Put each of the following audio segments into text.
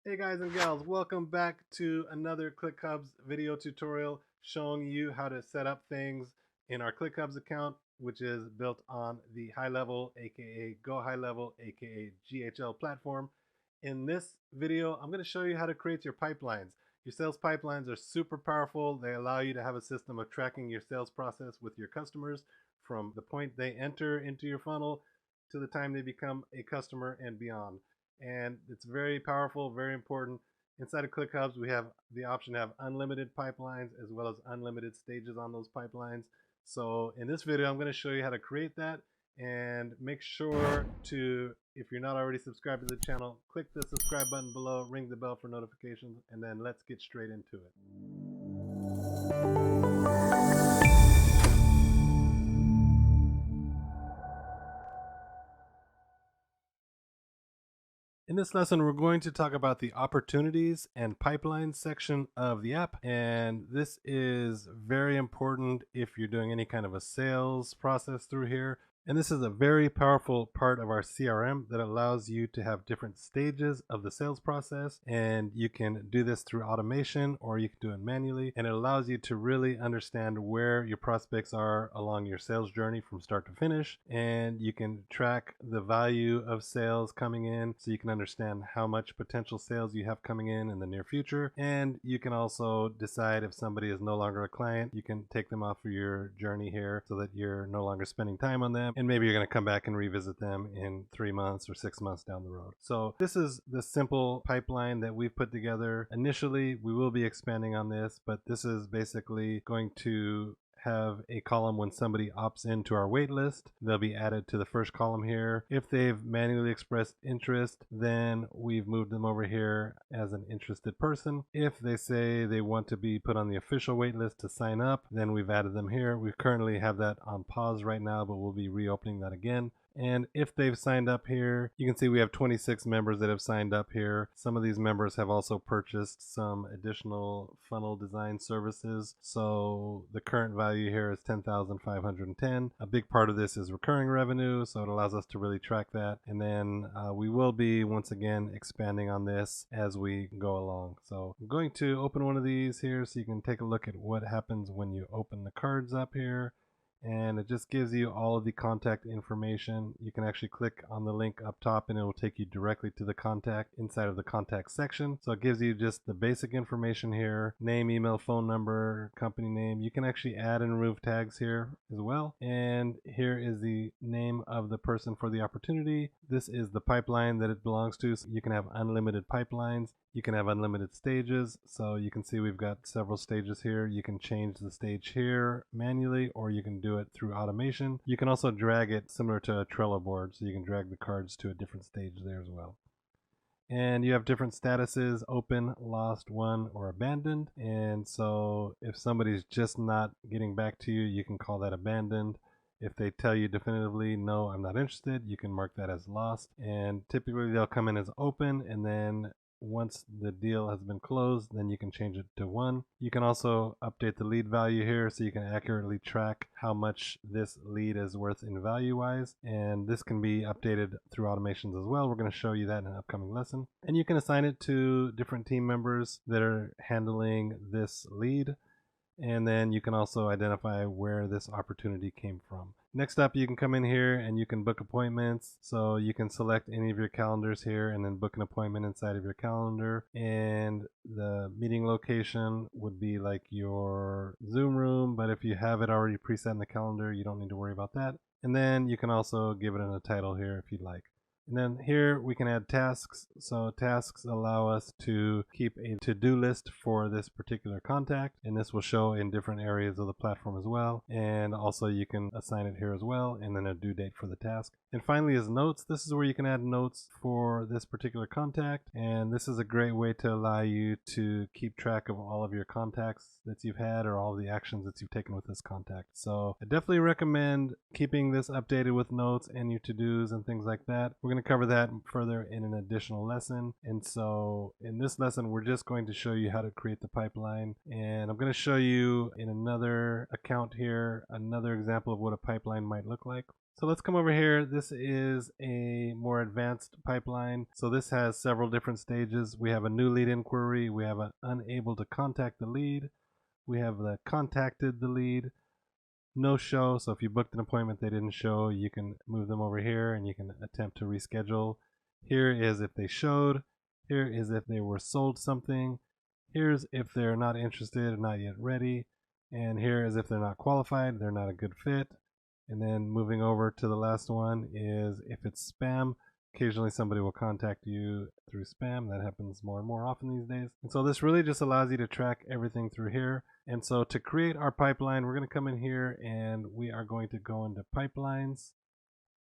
Hey guys and gals, welcome back to another ClickHubs video tutorial showing you how to set up things in our ClickHubs account, which is built on the HighLevel aka GoHighLevel aka GHL platform. In this video, I'm going to show you how to create your pipelines. Your sales pipelines are super powerful. They allow you to have a system of tracking your sales process with your customers from the point they enter into your funnel to the time they become a customer and beyond. And it's very powerful, very important. Inside of ClickHubs, we have the option to have unlimited pipelines as well as unlimited stages on those pipelines. So in this video, I'm going to show you how to create that, and make sure to, if you're not already subscribed to the channel, click the subscribe button below, ring the bell for notifications, and then let's get straight into it. In this lesson, we're going to talk about the opportunities and pipelines section of the app. And this is very important if you're doing any kind of a sales process through here. And this is a very powerful part of our CRM that allows you to have different stages of the sales process. And you can do this through automation or you can do it manually. And it allows you to really understand where your prospects are along your sales journey from start to finish. And you can track the value of sales coming in so you can understand how much potential sales you have coming in the near future. And you can also decide if somebody is no longer a client, you can take them off of your journey here so that you're no longer spending time on them. And maybe you're going to come back and revisit them in 3 months or 6 months down the road. So this is the simple pipeline that we've put together. Initially, we will be expanding on this, but this is basically going to have a column when somebody opts into our wait list. They'll be added to the first column here. If they've manually expressed interest, then we've moved them over here as an interested person. If they say they want to be put on the official wait list to sign up, then we've added them here. We currently have that on pause right now, but we'll be reopening that again. And if they've signed up here, you can see we have 26 members that have signed up here. Some of these members have also purchased some additional funnel design services. So the current value here is 10,510. A big part of this is recurring revenue, so it allows us to really track that. And then we will be once again expanding on this as we go along. So I'm going to open one of these here so you can take a look at what happens when you open the cards up here. And it just gives you all of the contact information. You can actually click on the link up top and it will take you directly to the contact inside of the contact section. So it gives you just the basic information here: name, email, phone number, company name. You can actually add and remove tags here as well. And here is the name of the person for the opportunity. This is the pipeline that it belongs to. So you can have unlimited pipelines. You can have unlimited stages. So you can see we've got several stages here. You can change the stage here manually, or you can do it through automation. You can also drag it similar to a Trello board. So you can drag the cards to a different stage there as well. And you have different statuses: open, lost, won, or abandoned. And so if somebody's just not getting back to you, you can call that abandoned. If they tell you definitively, no, I'm not interested, you can mark that as lost. And typically they'll come in as open, and then once the deal has been closed, then you can change it to 1. You can also update the lead value here so you can accurately track how much this lead is worth in value wise. And this can be updated through automations as well. We're going to show you that in an upcoming lesson. And you can assign it to different team members that are handling this lead. And then you can also identify where this opportunity came from. Next up, you can come in here and you can book appointments. So you can select any of your calendars here and then book an appointment inside of your calendar. And the meeting location would be like your Zoom room, but if you have it already preset in the calendar, you don't need to worry about that. And then you can also give it a title here if you'd like. And then here we can add tasks. So tasks allow us to keep a to-do list for this particular contact, and this will show in different areas of the platform as well. And also you can assign it here as well, and then a due date for the task. And finally is notes. This is where you can add notes for this particular contact, and this is a great way to allow you to keep track of all of your contacts that you've had or all the actions that you've taken with this contact. So I definitely recommend keeping this updated with notes and your to-dos and things like that. We're going to cover that further in an additional lesson. And so in this lesson, we're just going to show you how to create the pipeline. And I'm going to show you in another account here, another example of what a pipeline might look like. So let's come over here. This is a more advanced pipeline. So this has several different stages. We have a new lead inquiry. We have an unable to contact the lead. We have the contacted the lead, no show. So if you booked an appointment, they didn't show, you can move them over here and you can attempt to reschedule. Here is if they showed. Here is if they were sold something. Here's if they're not interested or not yet ready. And here is if they're not qualified, they're not a good fit. And then moving over to the last one is if it's spam. Occasionally somebody will contact you through spam. That happens more and more often these days. And so this really just allows you to track everything through here. And so to create our pipeline, we're going to come in here and we are going to go into pipelines.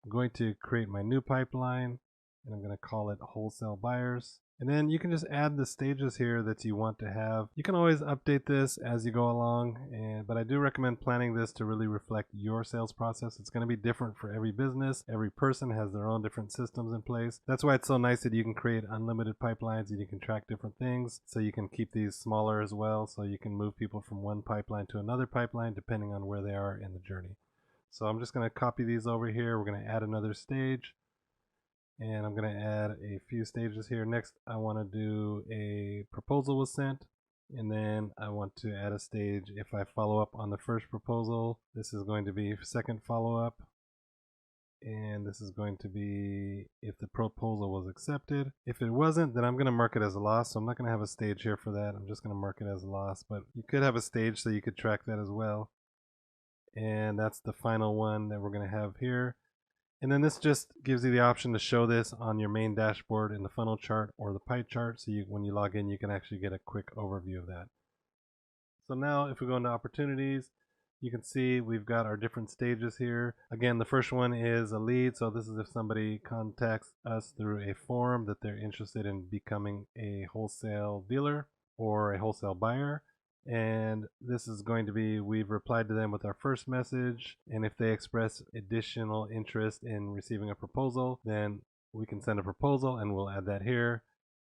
I'm going to create my new pipeline and I'm going to call it wholesale buyers. And then you can just add the stages here that you want to have. You can always update this as you go along, but I do recommend planning this to really reflect your sales process. It's going to be different for every business. Every person has their own different systems in place. That's why it's so nice that you can create unlimited pipelines and you can track different things. So you can keep these smaller as well. So you can move people from one pipeline to another pipeline depending on where they are in the journey. So I'm just going to copy these over here. We're going to add another stage. And I'm going to add a few stages here. Next, I want to do a proposal was sent. And then I want to add a stage if I follow up on the first proposal. This is going to be second follow-up. And this is going to be if the proposal was accepted. If it wasn't, then I'm going to mark it as a loss. So I'm not going to have a stage here for that. I'm just going to mark it as a loss. But you could have a stage so you could track that as well. And that's the final one that we're going to have here. And then this just gives you the option to show this on your main dashboard in the funnel chart or the pie chart. So when you log in, you can actually get a quick overview of that. So now if we go into opportunities, you can see we've got our different stages here. Again, the first one is a lead. So this is if somebody contacts us through a form that they're interested in becoming a wholesale dealer or a wholesale buyer. And this is going to be, we've replied to them with our first message, and if they express additional interest in receiving a proposal, then we can send a proposal and we'll add that here.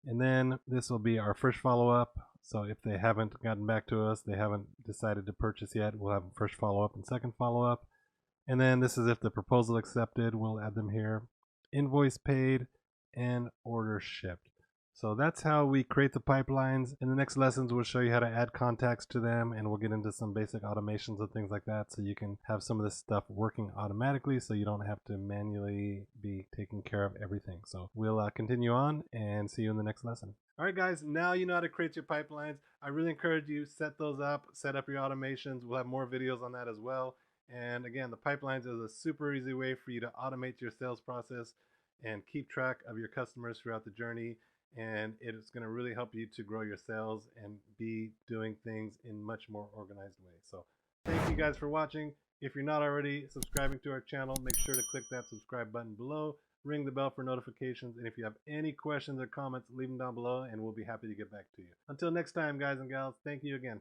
And then this will be our first follow-up. So if they haven't gotten back to us, they haven't decided to purchase yet, we'll have first follow-up and second follow-up. And then this is if the proposal accepted, we'll add them here. Invoice paid and order shipped. So that's how we create the pipelines. In the next lessons, we'll show you how to add contacts to them, and we'll get into some basic automations and things like that so you can have some of this stuff working automatically so you don't have to manually be taking care of everything. So we'll continue on and see you in the next lesson. All right, guys, now you know how to create your pipelines. I really encourage you, set those up, set up your automations. We'll have more videos on that as well. And again, the pipelines is a super easy way for you to automate your sales process and keep track of your customers throughout the journey. And it's going to really help you to grow your sales and be doing things in much more organized ways. So thank you guys for watching. If you're not already subscribing to our channel, make sure to click that subscribe button below, ring the bell for notifications, and if you have any questions or comments, leave them down below and we'll be happy to get back to you. Until next time, guys and gals, thank you again.